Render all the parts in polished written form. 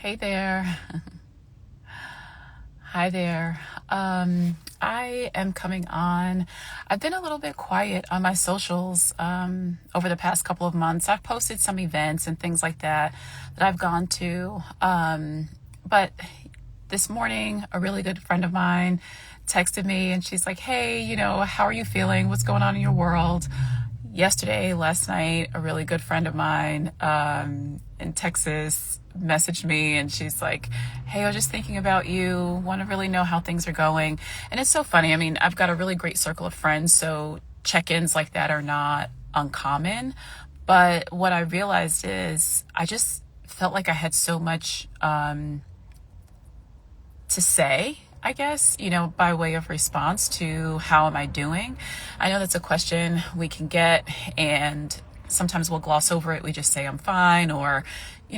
Hey there. Hi there. I am coming on. I've been a little bit quiet on my socials over the past couple of months. I've posted some events and things like that I've gone to. But this morning, a really good friend of mine texted me and she's like, hey, how are you feeling? What's going on in your world? Last night, a really good friend of mine in Texas messaged me and she's like, hey, I was just thinking about you, want to really know how things are going. And it's so funny. I mean, I've got a really great circle of friends, so check-ins like that are not uncommon. But what I realized is I just felt like I had so much to say, I guess, by way of response to how am I doing? I know that's a question we can get, and sometimes we'll gloss over it. We just say I'm fine, or,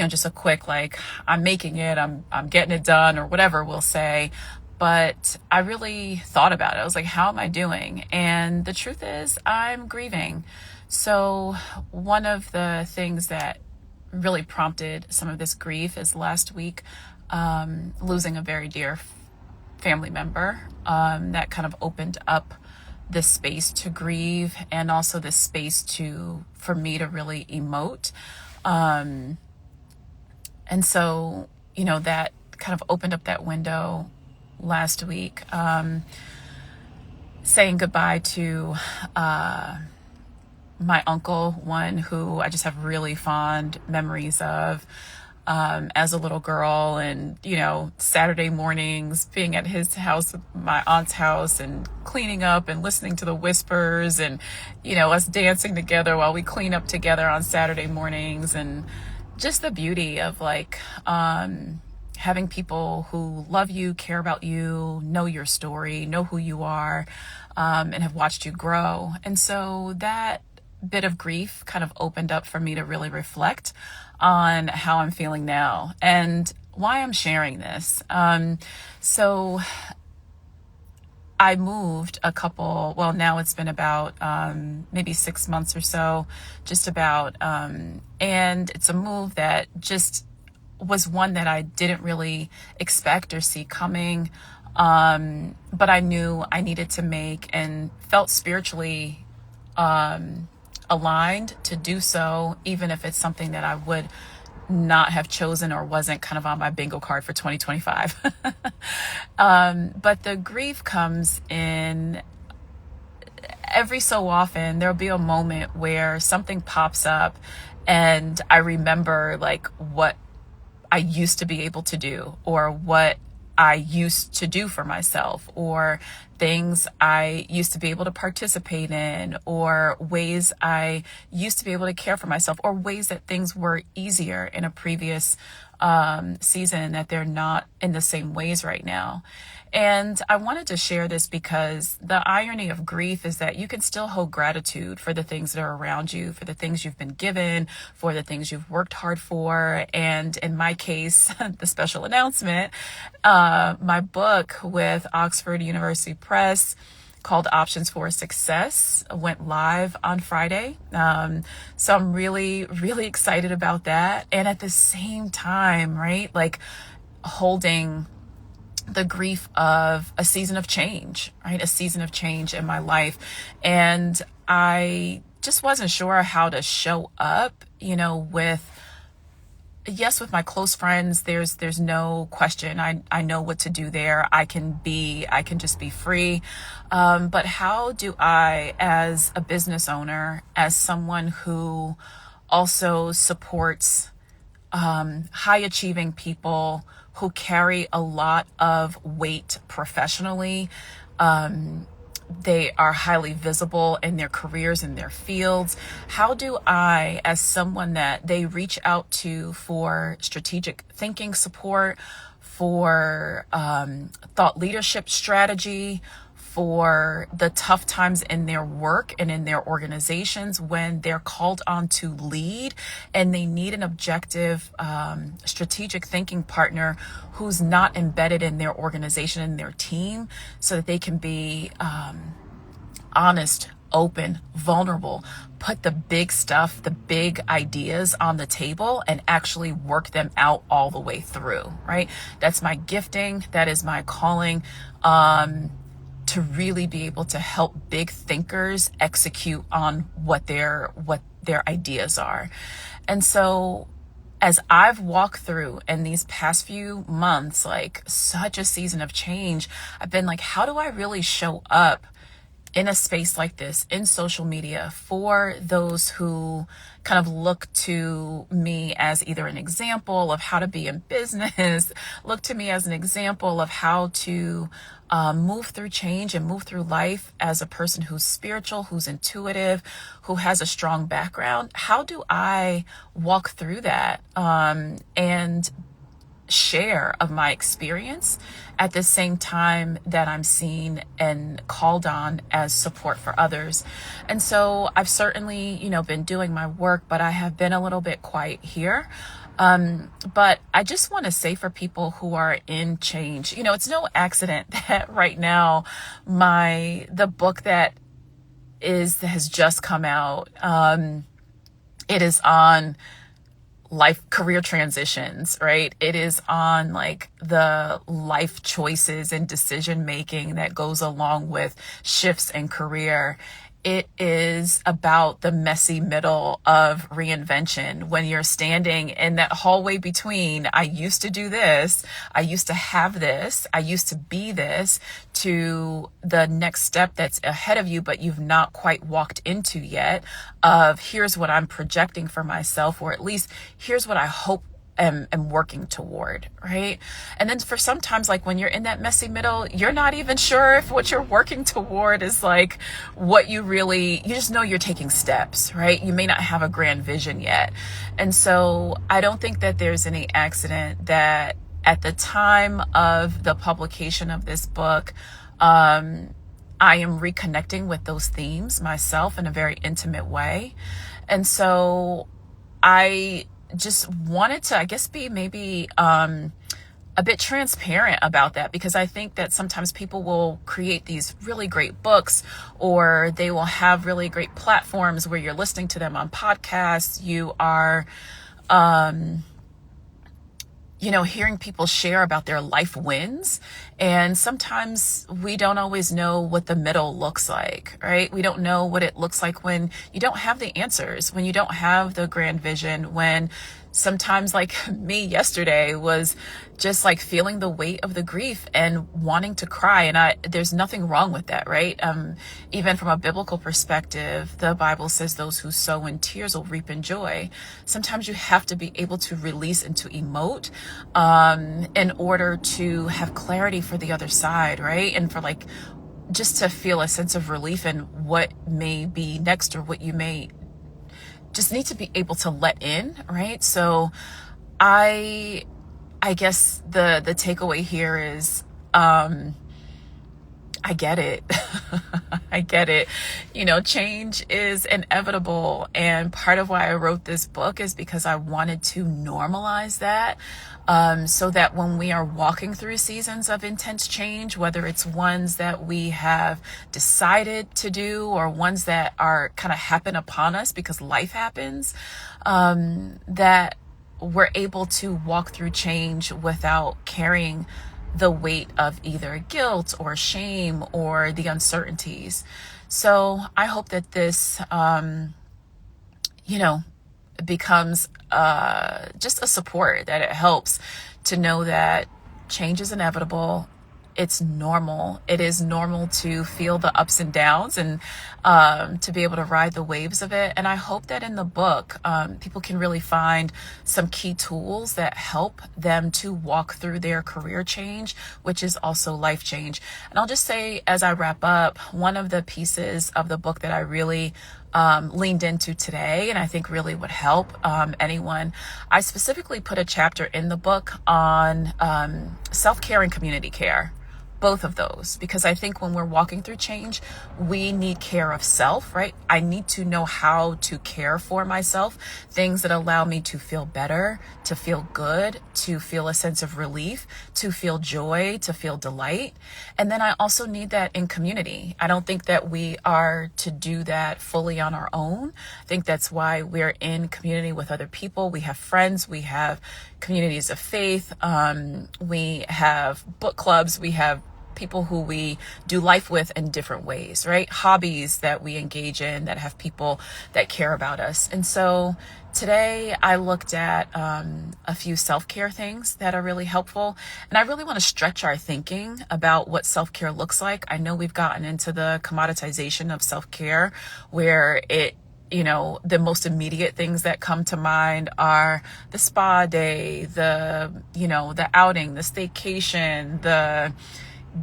just a quick like I'm making it, I'm getting it done, or whatever we'll say. But I really thought about it. I was like, how am I doing? And the truth is, I'm grieving. So one of the things that really prompted some of this grief is last week, losing a very dear family member, that kind of opened up this space to grieve, and also this space for me to really emote. And so, that kind of opened up that window last week, saying goodbye to my uncle, one who I just have really fond memories of as a little girl, and Saturday mornings being at his house, my aunt's house, and cleaning up and listening to the whispers, and us dancing together while we clean up together on Saturday mornings, and just the beauty of like having people who love you, care about you, know your story, know who you are, and have watched you grow. And so that bit of grief kind of opened up for me to really reflect on how I'm feeling now and why I'm sharing this. So I moved now it's been about maybe 6 months or so, just about. And it's a move that just was one that I didn't really expect or see coming. But I knew I needed to make, and felt spiritually aligned to do so, even if it's something that I would not have chosen or wasn't kind of on my bingo card for 2025. But the grief comes in every so often. There'll be a moment where something pops up and I remember like what I used to be able to do, or what I used to do for myself, or things I used to be able to participate in, or ways I used to be able to care for myself, or ways that things were easier in a previous season that they're not in the same ways right now. And I wanted to share this because the irony of grief is that you can still hold gratitude for the things that are around you, for the things you've been given, for the things you've worked hard for. And in my case, the special announcement, my book with Oxford University Press called Options for Success went live on Friday. So I'm really, really excited about that. And at the same time, right, like holding the grief of a season of change, right? A season of change in my life. And I just wasn't sure how to show up, with my close friends. There's no question. I know what to do there. I can just be free. But how do I, as a business owner, as someone who also supports high achieving people who carry a lot of weight professionally, they are highly visible in their careers, in their fields. How do I, as someone that they reach out to for strategic thinking support, for thought leadership strategy, for the tough times in their work and in their organizations when they're called on to lead and they need an objective, strategic thinking partner who's not embedded in their organization and their team, so that they can be honest open, vulnerable, put the big stuff, the big ideas on the table and actually work them out all the way through, right? That's my gifting. That is my calling, to really be able to help big thinkers execute on what their ideas are. And so as I've walked through in these past few months, like such a season of change, I've been like, how do I really show up in a space like this in social media for those who kind of look to me as either an example of how to be in business, look to me as an example of how to move through change and move through life as a person who's spiritual, who's intuitive, who has a strong background. How do I walk through that and share of my experience at the same time that I'm seen and called on as support for others? And so I've certainly, been doing my work, but I have been a little bit quiet here. But I just want to say for people who are in change, it's no accident that right now the book that has just come out, it is on career transitions, right? It is on like the life choices and decision making that goes along with shifts in career. It is about the messy middle of reinvention when you're standing in that hallway between, I used to do this, I used to have this, I used to be this, to the next step that's ahead of you, but you've not quite walked into yet, of here's what I'm projecting for myself, or at least here's what I hope am working toward, right? And then for sometimes, like when you're in that messy middle, you're not even sure if what you're working toward is like what you just know you're taking steps, right? You may not have a grand vision yet. And so I don't think that there's any accident that at the time of the publication of this book, I am reconnecting with those themes myself in a very intimate way. And so I just wanted to, I guess, be maybe a bit transparent about that, because I think that sometimes people will create these really great books, or they will have really great platforms where you're listening to them on podcasts. You are, hearing people share about their life wins. And sometimes we don't always know what the middle looks like, right? We don't know what it looks like when you don't have the answers, when you don't have the grand vision, when sometimes, like me yesterday, was just like feeling the weight of the grief and wanting to cry. And there's nothing wrong with that, right? Even from a biblical perspective, the Bible says those who sow in tears will reap in joy. Sometimes you have to be able to release and to emote in order to have clarity for the other side, right? And for like just to feel a sense of relief in what may be next, or what you may just need to be able to let in, right? So I guess the takeaway here is, I get it. I get it. Change is inevitable. And part of why I wrote this book is because I wanted to normalize that, so that when we are walking through seasons of intense change, whether it's ones that we have decided to do or ones that are kind of happen upon us because life happens, that we're able to walk through change without carrying the weight of either guilt or shame or the uncertainties. So I hope that this, becomes just a support, that it helps to know that change is inevitable. It's normal. It is normal to feel the ups and downs and to be able to ride the waves of it. And I hope that in the book, people can really find some key tools that help them to walk through their career change, which is also life change. And I'll just say, as I wrap up, one of the pieces of the book that I really leaned into today, and I think really would help anyone, I specifically put a chapter in the book on self-care and community care. both of those, because I think when we're walking through change, we need care of self, right? I need to know how to care for myself, things that allow me to feel better, to feel good, to feel a sense of relief, to feel joy, to feel delight. And then I also need that in community. I don't think that we are to do that fully on our own. I think that's why we're in community with other people. We have friends, we have communities of faith, we have book clubs, we have people who we do life with in different ways, right? Hobbies that we engage in that have people that care about us. And so today I looked at a few self-care things that are really helpful. And I really want to stretch our thinking about what self-care looks like. I know we've gotten into the commoditization of self-care where the most immediate things that come to mind are the spa day, the outing, the staycation, the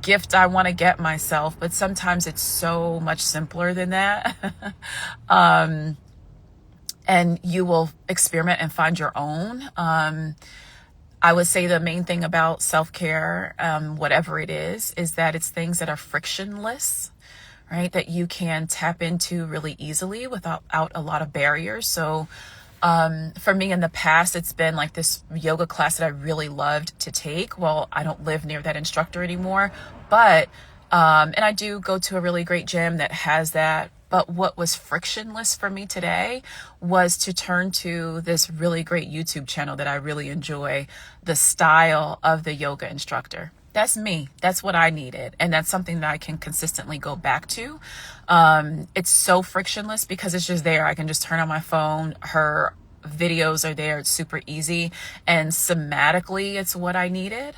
gift I want to get myself. But sometimes it's so much simpler than that. And you will experiment and find your own. I would say the main thing about self-care, whatever it is that it's things that are frictionless, right? That you can tap into really easily without a lot of barriers. So for me in the past, it's been like this yoga class that I really loved to take. Well, I don't live near that instructor anymore, but and I do go to a really great gym that has that. But what was frictionless for me today was to turn to this really great YouTube channel that I really enjoy, the style of the yoga instructor. That's me. That's what I needed. And that's something that I can consistently go back to. It's so frictionless because it's just there. I can just turn on my phone. Her videos are there. It's super easy. And somatically, it's what I needed.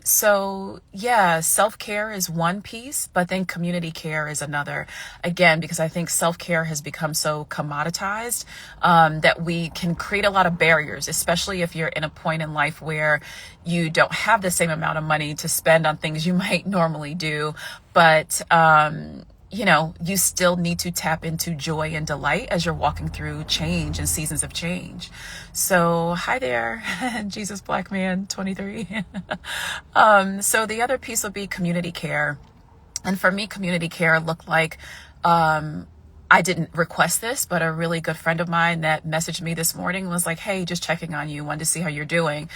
So yeah, self-care is one piece, but then community care is another. Again, because I think self-care has become so commoditized, that we can create a lot of barriers, especially if you're in a point in life where you don't have the same amount of money to spend on things you might normally do. But, you still need to tap into joy and delight as you're walking through change and seasons of change. So hi there, Jesus Black Man 23. So the other piece would be community care. And for me, community care looked like, I didn't request this, but a really good friend of mine that messaged me this morning was like, hey, just checking on you, wanted to see how you're doing.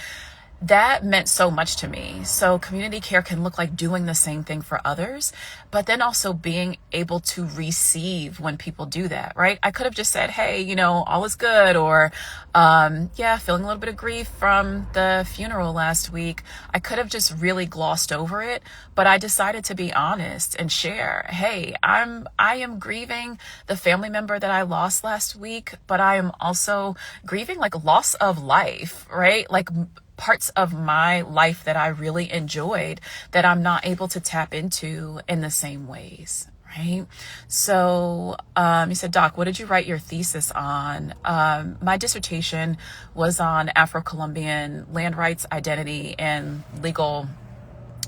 That meant so much to me. So community care can look like doing the same thing for others, but then also being able to receive when people do that, right? I could have just said, hey, all is good, or, feeling a little bit of grief from the funeral last week. I could have just really glossed over it, but I decided to be honest and share, hey, I am grieving the family member that I lost last week, but I am also grieving like loss of life, right? Like parts of my life that I really enjoyed that I'm not able to tap into in the same ways, right? So you said, Doc, what did you write your thesis on? My dissertation was on Afro-Colombian land rights, identity, and legal,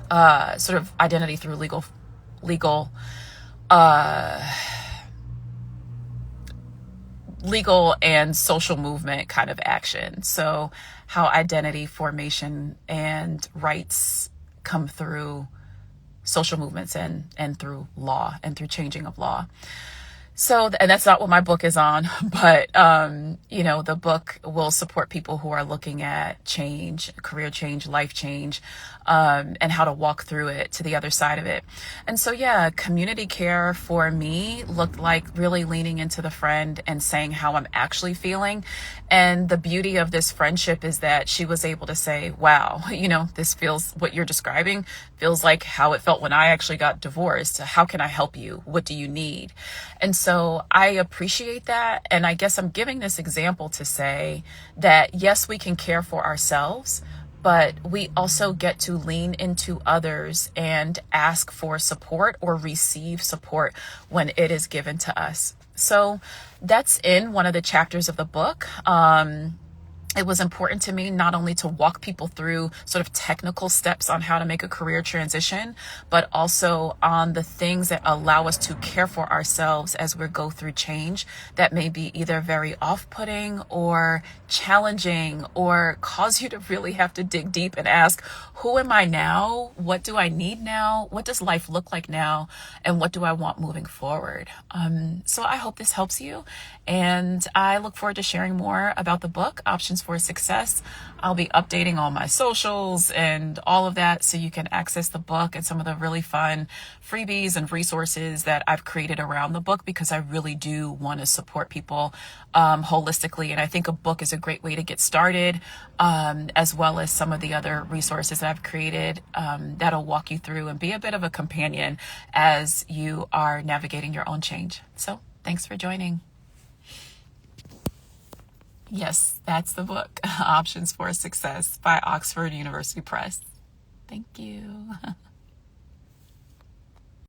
sort of identity through legal and social movement kind of action. So how identity formation and rights come through social movements and through law and through changing of law. So, and that's not what my book is on, but, the book will support people who are looking at change, career change, life change, and how to walk through it to the other side of it. And so, yeah, community care for me looked like really leaning into the friend and saying how I'm actually feeling. And the beauty of this friendship is that she was able to say, wow, this feels, what you're describing feels like how it felt when I actually got divorced. How can I help you? What do you need? And so I appreciate that. And I guess I'm giving this example to say that, yes, we can care for ourselves, but we also get to lean into others and ask for support or receive support when it is given to us. So that's in one of the chapters of the book. it was important to me not only to walk people through sort of technical steps on how to make a career transition, but also on the things that allow us to care for ourselves as we go through change that may be either very off-putting or challenging or cause you to really have to dig deep and ask, who am I now? What do I need now? What does life look like now? And what do I want moving forward? So I hope this helps you. And I look forward to sharing more about the book, Options for Success. I'll be updating all my socials and all of that so you can access the book and some of the really fun freebies and resources that I've created around the book, because I really do want to support people holistically. And I think a book is a great way to get started, as well as some of the other resources that I've created that'll walk you through and be a bit of a companion as you are navigating your own change. So thanks for joining. Yes, that's the book, Options for Success by Oxford University Press. Thank you.